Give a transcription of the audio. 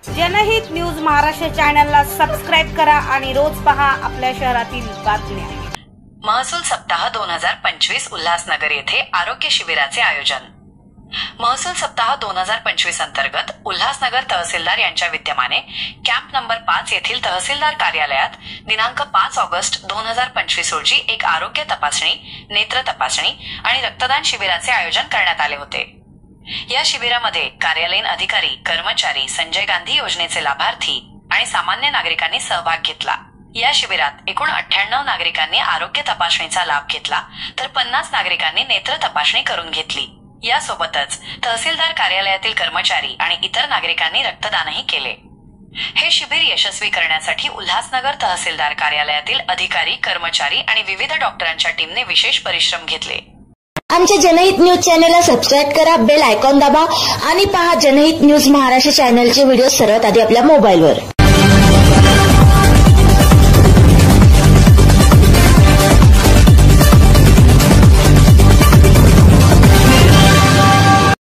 जनहित न्यूज महाराष्ट्र चॅनलला सबस्क्राइब करा आणि रोज पहा आपल्या शहरातील बातम्या। महसूल सप्ताह 2025 उल्हासनगर येथे आरोग्य शिबिराचे आयोजन। महसूल सप्ताह 2025 अंतर्गत उल्हासनगर तहसीलदार यांच्या विद्यमाने कॅम्प नंबर 5 येथील तहसीलदार कार्यालयात दिनांक 5 ऑगस्ट 2025 रोजी एक आरोग्य तपासणी, नेत्र तपासणी आणि रक्तदान शिबिराचे आयोजन करण्यात आले होते। या शिबिरामध्ये कार्यालयीन अधिकारी, कर्मचारी, संजय गांधी योजनेचे लाभार्थी आणि सामान्य नागरिकांनी सहभाग घेतला। या शिबिरात एकूण 98 नागरिकांनी आरोग्य तपासणीचा लाभ घेतला तर 50 नागरिकांनी नेत्र तपासणी करून घेतली। यासोबतच तहसीलदार कार्यालयातील कर्मचारी आणि इतर नागरिकांनी रक्तदानही केले। हे शिबिर यशस्वी करण्यासाठी उल्हासनगर तहसीलदार कार्यालयातील अधिकारी, कर्मचारी आणि विविध डॉक्टरांच्या टीमने विशेष परिश्रम घेतले। आमच्या जनहित न्यूज चॅनलला सबस्क्राइब करा, बेल आयकॉन दाबा आणि पहा जनहित न्यूज महाराष्ट्र चॅनलचे व्हिडिओ सर्वात आधी आपल्या मोबाईलवर।